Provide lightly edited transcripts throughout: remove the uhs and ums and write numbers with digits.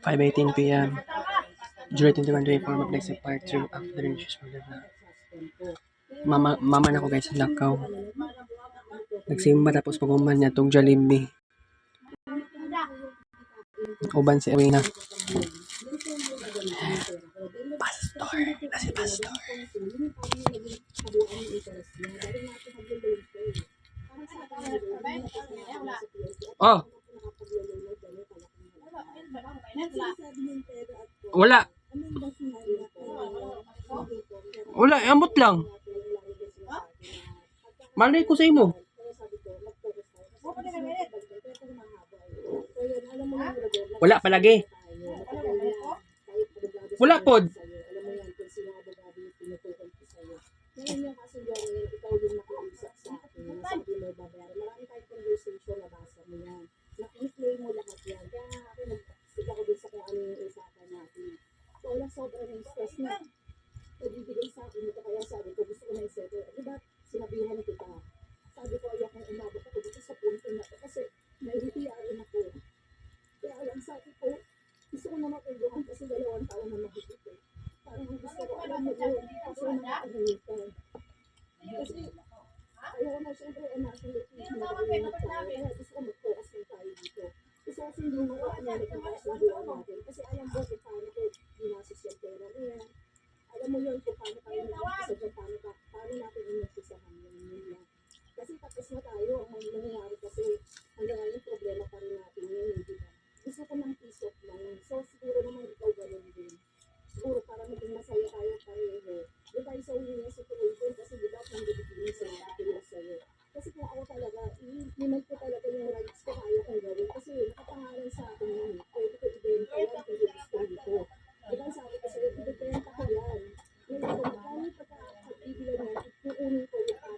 5:18 p.m. July 21-24, mag-next part 2 after the news. Mama na ko guys sa Lakaw. Nagsimba tapos paguman niya itong Jollibee. Uban si Awina. Pastor. Na si Pastor. Oh! Wala. Wala, ambot lang. Malay ko sa imo. Wala palagi. Wala pod.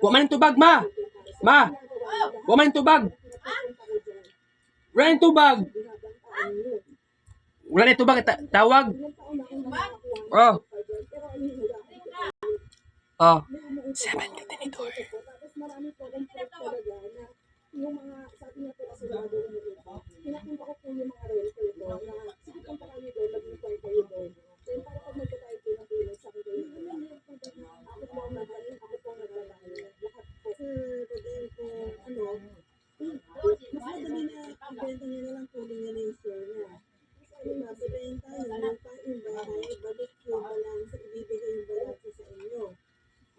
Wa man tubag, ma. Ma. Wa man tubag. Wala yung tubag. Wala na tubag. Tawag. Oh. Oh. 7 ka tinidor.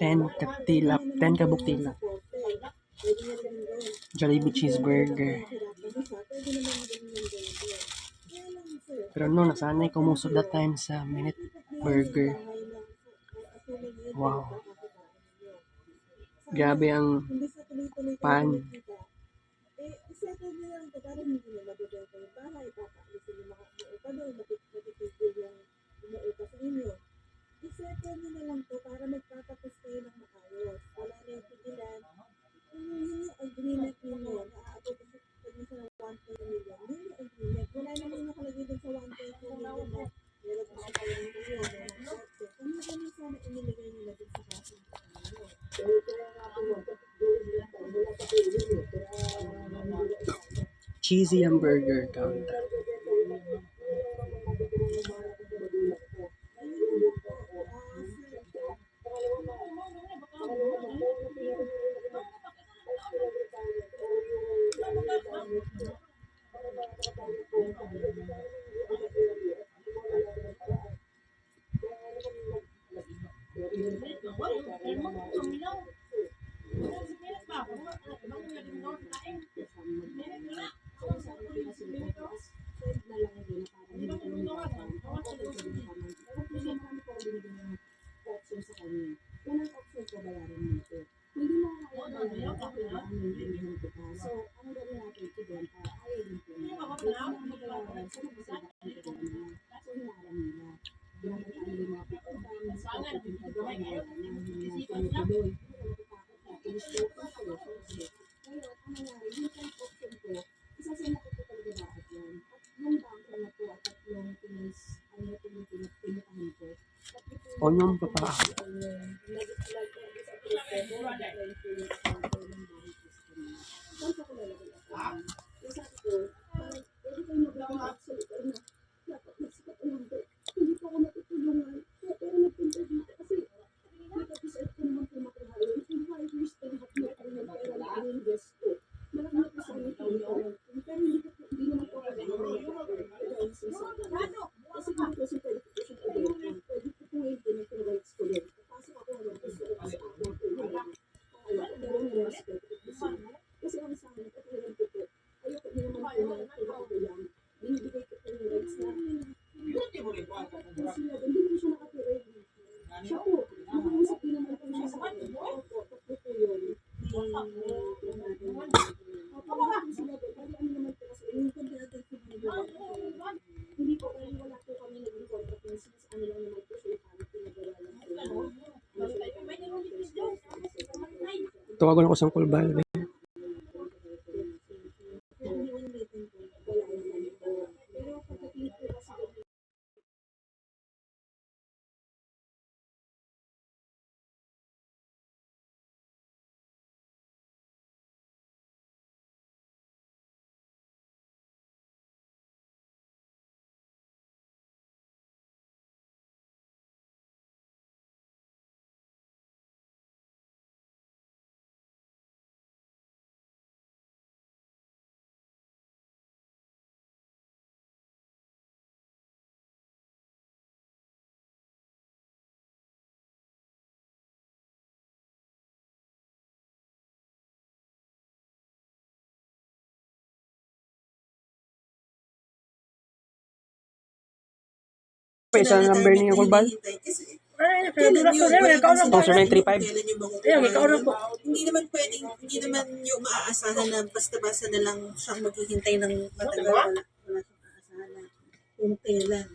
Ten kabuk tilap. Jollibee cheeseburger. Pero no, nasanay ko most of the time sa minute burger. Wow. Grabe ang pan. Cheesy hamburger counter. Onion papa. Tawagan ako sa kulbal. Isang number niyo kulbal? Oh, sir, 935. Hindi naman pwedeng, hindi naman yung maaasahan na basta-basta na lang siyang maghihintay ng matagal. Wala siyang aasahan na kung kailan.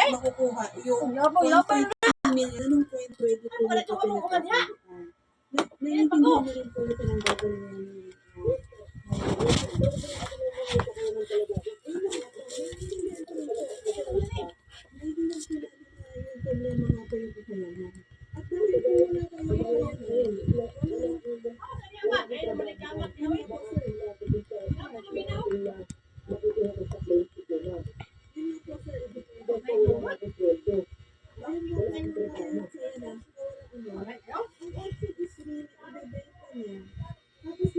Makukuha yung 1.2 million, anong 1.2 po nito pinagkakalitan. Naiintindihan na rin po ito ng government. Tapos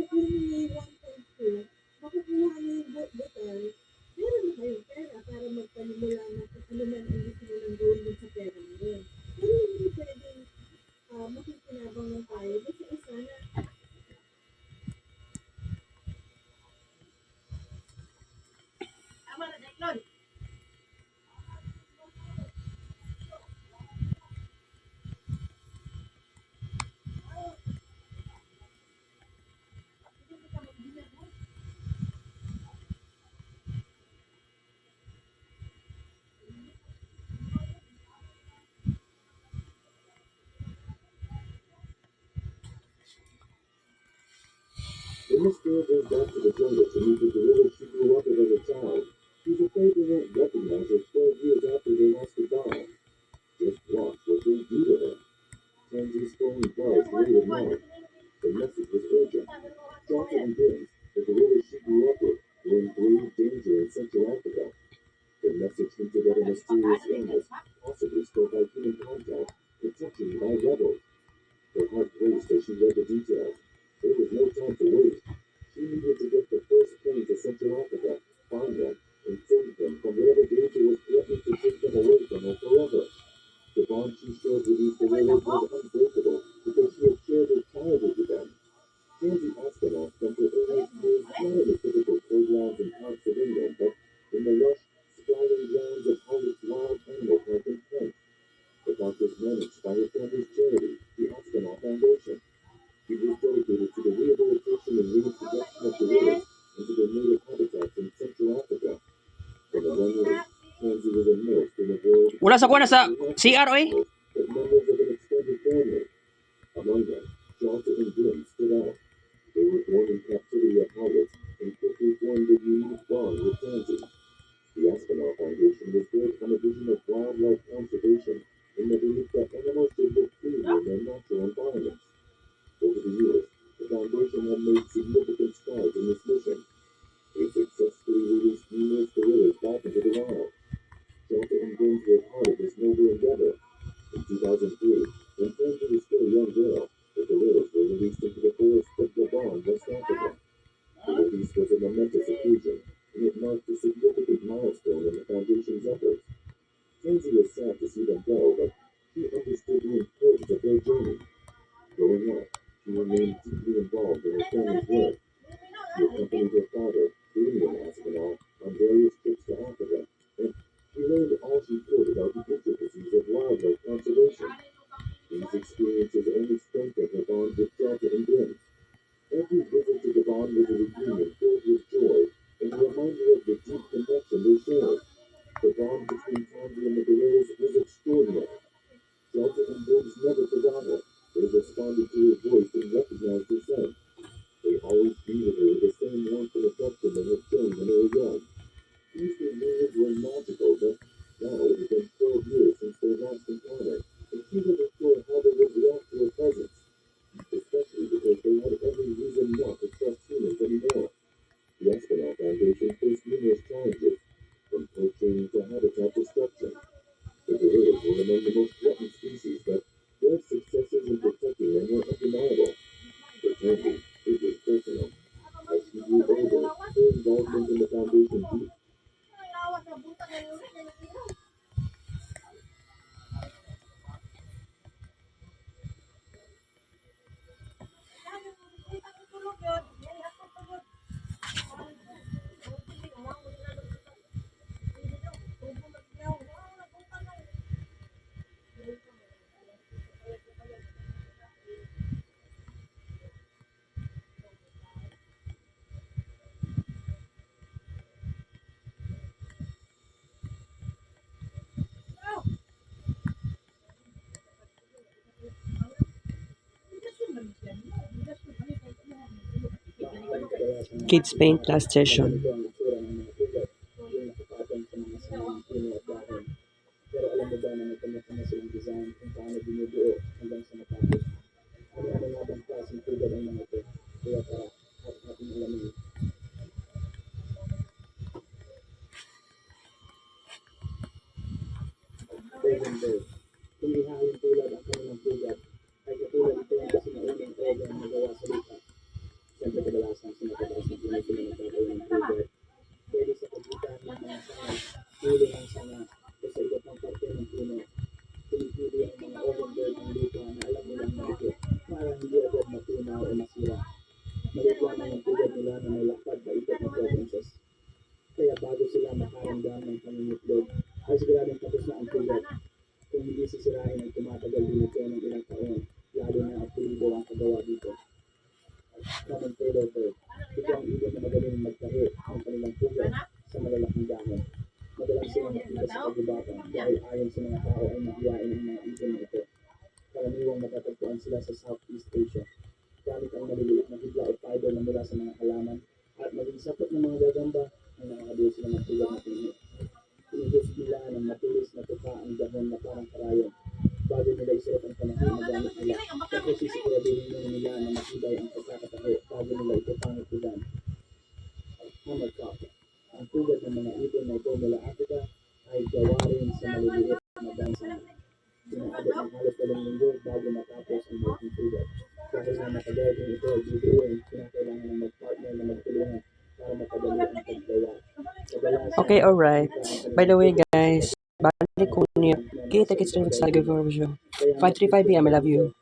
When this girl goes back to the jungle to meet the gorillas she grew up with as a child, she's afraid they won't recognize her 12 years after they lost the doll. Just watch what they do to her. Tansy's phone buzz late at night. The message was urgent. Doctor and James, the gorillas she grew up with, were in grave danger in Central Africa. The message hinted at a mysterious illness, possibly spread by human contact, potentially by rebels. Her heart raced as she read the details. There was no time to wait. She needed to get the first plane to Central Africa, find them, and save them from whatever danger was threatening to take them away from her forever. The bond she shared with these gorillas was unbreakable because she had shared her childhood with them. Tansy Aspinall spent her earliest years not in the typical playgrounds and parks of England, but in the lush, sprawling grounds of Hollywood's Wild Animal Park in Kent. The park was managed by her family's charity, the Aspinall Foundation. It was dedicated to the rehabilitation and reintroduction of gorillas into their native habitats in Central Africa. From a young age, Tansy was immersed in a world Wala sa kuha na sa CR, oy. but members of an extended family. Among them, Jalta and Grim stood out. They were born in captivity at Howard's and quickly formed a unique bond with Tansy. The Aspinall Foundation was built on a vision of wildlife conservation and the belief that animals should live freely in their natural environments. Over the years, the foundation had made significant strides in this mission. They successfully released numerous gorillas back into the wild. Jalta and Grim were part of this noble endeavor. In 2003, when Tansy was still a young girl, the gorillas were released into the forests of Gabon, West Africa. The release was a momentous occasion, and it marked a significant milestone in the Foundation's efforts. Tansy was sad to see them go, but she understood the importance of their journey. Growing up, she remained deeply involved in her family's work. She accompanied her father, Damien Aspinall, on various trips to Africa, and she learned all she could about the intricacies of wildlife conservation. These experiences only strengthened her bond with Jalta and Grim. Every visit to Gabon was a reunion filled with joy and a reminder of the deep connection they shared. The bond between Tansy and the gorillas was extraordinary. Jalta and Grim never forgot her. They responded to her voice and recognized her scent. They always greeted her with the same warmth and affection they had shown when they were young. These reunions were magical, but now it had been 12 years since their last encounter, and she wasn't sure how they would react to her presence, especially because they had every reason not to trust humans anymore. The Aspinall Foundation faced numerous challenges, from poaching to habitat destruction. The gorillas were among the most threatened species, but their successes in protecting them were undeniable. For Tansy, it was personal. As she grew older, her involvement in the foundation deepened. Kids Paint last session. Pero alam mo ba na may kanya-kanya silang design kung paano binubuo hanggang sa matapos? Ano nga bang klaseng tugad ang mga ito? Kaya tara, ating alamin. Golden Bird. Kung ihahalin tulad ang kanilang tugad, ay katulad ito ang sinaunang organ na gawa sa lupa. Siyempre kadalasan sa matataas na puno sila nagtatayo ng tugad. Pwede sa pagitan ng mga sanga, ulo ng sanga, o sa iba't ng parte ng puno. Pinipili ang mga organ bird ang lupa na alam nilang malikot para hindi agad matunaw o masira. Maliit lamang ang tugad nila na may lakad na ikot na provinces. Kaya bago sila makaramdam ng pangingitlog, ay siguradong tapos na ang tugad. Kung hindi sisirain ay tumatagal din ito ng ilang taon, lalo na ang pulido ang kagawa dito. Common tailor bird. Ito ang ibon na magaling magtahi ng kanilang tugad sa malalaking dahon. Madalas silang makita sa kagubatan dahil ayon sa mga tao ay mahiyain ang mga ibon na ito. Karaniwang matatagpuan sila sa Southeast Asia. Gamit ang maliliit na higla o fiber na na mula sa mga halaman at maging sapat ng mga gagamba na nakakabuo sila ng tulad na pinili. Pinigos nila ng matulis na tuka ang dahon na parang karayon bago nila isuot ang panahon na gamit nila. Tapos sisiguraduhin muna nila na matibay ang pagkakatahi bago nila ito pangitugan. Hammer cup. Ang tugat ng mga ibon na ito mula Africa ay gawa rin sa maliliit na bansa. Pinaabot ng halos 8 linggo bago matapos ang malaking tugat. Dahil na matagal din ito ay bibiruin, kinakailangan ng mag-partner na magtulungan para mapadali ang paggawa. Kadalasan, Okay, alright. By the way, guys, balik ko niya. Kita-kits rin sa Live Show. 5:35 p.m. I love you.